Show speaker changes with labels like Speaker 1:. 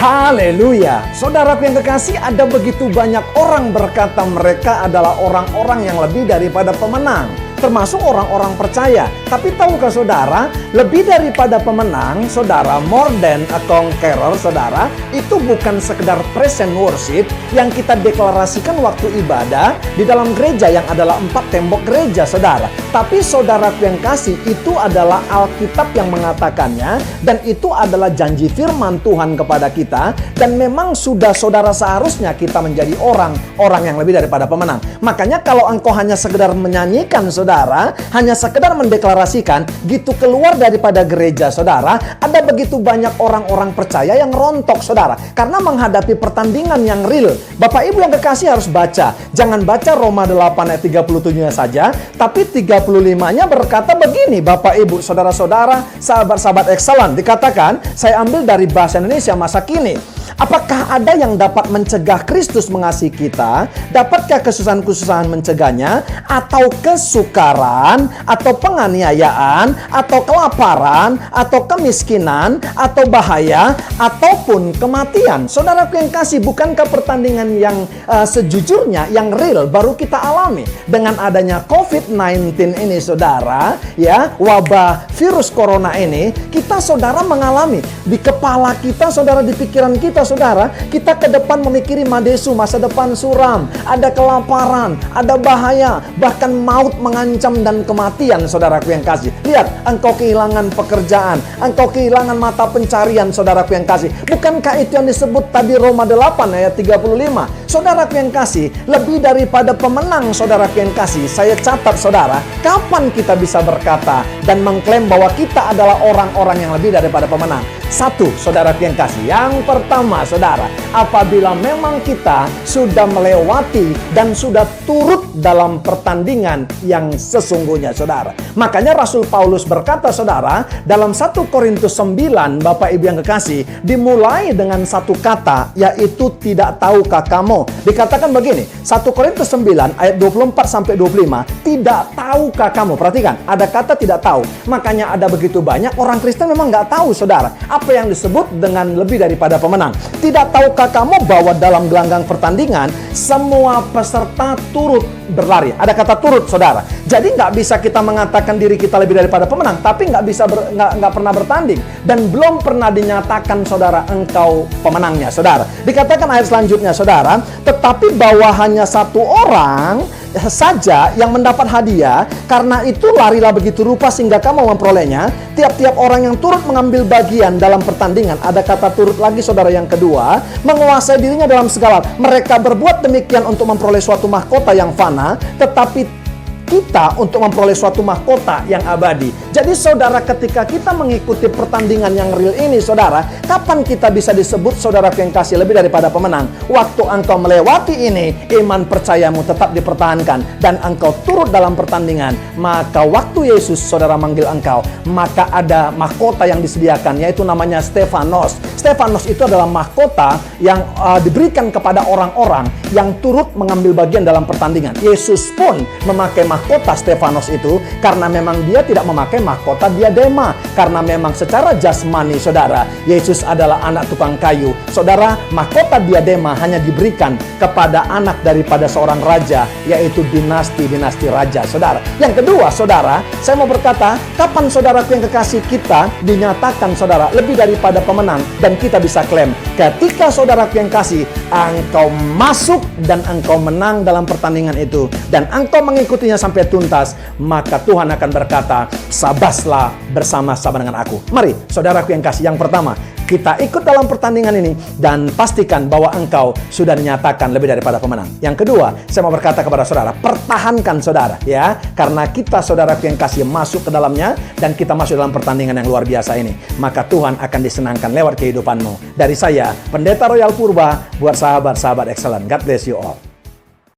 Speaker 1: Haleluya. Saudaraku yang kekasih, ada begitu banyak orang berkata mereka adalah orang-orang yang lebih daripada pemenang, termasuk orang-orang percaya. Tapi tahukah saudara, lebih daripada pemenang, saudara, more than a conqueror, saudara, itu bukan sekedar praise and worship yang kita deklarasikan waktu ibadah di dalam gereja yang adalah 4 tembok gereja, saudara. Tapi saudaraku yang kasih, itu adalah Alkitab yang mengatakannya, dan itu adalah janji firman Tuhan kepada kita, dan memang sudah saudara seharusnya kita menjadi orang-orang yang lebih daripada pemenang. Makanya kalau engkau hanya sekedar menyanyikan, saudara, hanya sekedar mendeklarasikan, gitu keluar daripada gereja, saudara, ada begitu banyak orang-orang percaya yang rontok, saudara, karena menghadapi pertandingan yang real. Bapak Ibu yang kekasih harus baca, jangan baca Roma 8 ayat 37-nya saja, tapi 35-nya berkata begini, Bapak Ibu, saudara-saudara, sahabat-sahabat excellent, dikatakan, saya ambil dari bahasa Indonesia masa kini. Apakah ada yang dapat mencegah Kristus mengasihi kita? Dapatkah kesusahan-kesusahan mencegahnya? Atau kesukaran? Atau penganiayaan? Atau kelaparan? Atau kemiskinan? Atau bahaya? Ataupun kematian? Saudaraku yang kasih, bukankah pertandingan yang sejujurnya, yang real, baru kita alami? Dengan adanya COVID-19 ini, saudara, ya, wabah virus corona ini, kita, saudara, mengalami di kepala kita, saudara, di pikiran kita, saudara, kita ke depan memikiri madesu, masa depan suram, ada kelaparan, ada bahaya, bahkan maut mengancam dan kematian, saudaraku yang kasih. Lihat, engkau kehilangan pekerjaan, engkau kehilangan mata pencarian, saudaraku yang kasih. Bukankah itu yang disebut tadi Roma 8 ayat 35? Saudaraku yang kasih, lebih daripada pemenang, saudaraku yang kasih. Saya catat, saudara, kapan kita bisa berkata dan mengklaim bahwa kita adalah orang-orang yang lebih daripada pemenang? Satu, saudaraku yang kasih, yang pertama, saudara, apabila memang kita sudah melewati dan sudah turut dalam pertandingan yang sesungguhnya, saudara. Makanya Rasul Paulus berkata, saudara, dalam 1 Korintus 9, Bapak Ibu yang kekasih, dimulai dengan satu kata, yaitu tidak tahukah kamu. Dikatakan begini, 1 Korintus 9 ayat 24-25, tidak tahukah kamu. Perhatikan, ada kata tidak tahu. Makanya ada begitu banyak orang Kristen memang nggak tahu, saudara, apa yang disebut dengan lebih daripada pemenang. Tidak tahukah kamu bahwa dalam gelanggang pertandingan semua peserta turut berlari? Ada kata turut, saudara. Jadi nggak bisa kita mengatakan diri kita lebih daripada pemenang, tapi nggak pernah bertanding dan belum pernah dinyatakan, saudara, engkau pemenangnya, saudara. Dikatakan ayat selanjutnya, saudara, tetapi bahwa hanya satu orang saja yang mendapat hadiah, karena itu larilah begitu rupa sehingga kamu memperolehnya. Tiap-tiap orang yang turut mengambil bagian dalam pertandingan, ada kata turut lagi, saudara, yang kedua, menguasai dirinya dalam segala. Mereka berbuat demikian untuk memperoleh suatu mahkota yang fana, tetapi kita untuk memperoleh suatu mahkota yang abadi. Jadi, saudara, ketika kita mengikuti pertandingan yang real ini, saudara, kapan kita bisa disebut, saudara yang kasih, lebih daripada pemenang? Waktu engkau melewati ini, iman percayamu tetap dipertahankan, dan engkau turut dalam pertandingan. Maka waktu Yesus, saudara, manggil engkau, maka ada mahkota yang disediakan, yaitu namanya Stefanos. Stefanos itu adalah mahkota yang diberikan kepada orang-orang yang turut mengambil bagian dalam pertandingan. Yesus pun memakai mahkota Stefanos itu karena memang dia tidak memakai mahkota diadema, karena memang secara jasmani, saudara, Yesus adalah anak tukang kayu. Saudara, mahkota diadema hanya diberikan kepada anak daripada seorang raja, yaitu dinasti raja, saudara. Yang kedua, saudara, saya mau berkata, kapan, saudaraku yang kekasih, kita dinyatakan, saudara, lebih daripada pemenang dan kita bisa klaim? Ketika, saudaraku yang kasih, engkau masuk dan engkau menang dalam pertandingan itu, dan engkau mengikutinya sampai tuntas, maka Tuhan akan berkata, sabaslah bersama-sama dengan aku. Mari, saudaraku yang kasih, yang pertama, kita ikut dalam pertandingan ini dan pastikan bahwa engkau sudah dinyatakan lebih daripada pemenang. Yang kedua, saya mau berkata kepada saudara, pertahankan, saudara, ya, karena kita, saudaraku yang kasih, masuk ke dalamnya dan kita masuk dalam pertandingan yang luar biasa ini, maka Tuhan akan disenangkan lewat kehidupanmu. Dari saya, Pendeta Royal Purba, buat sahabat-sahabat excellent. God bless you all.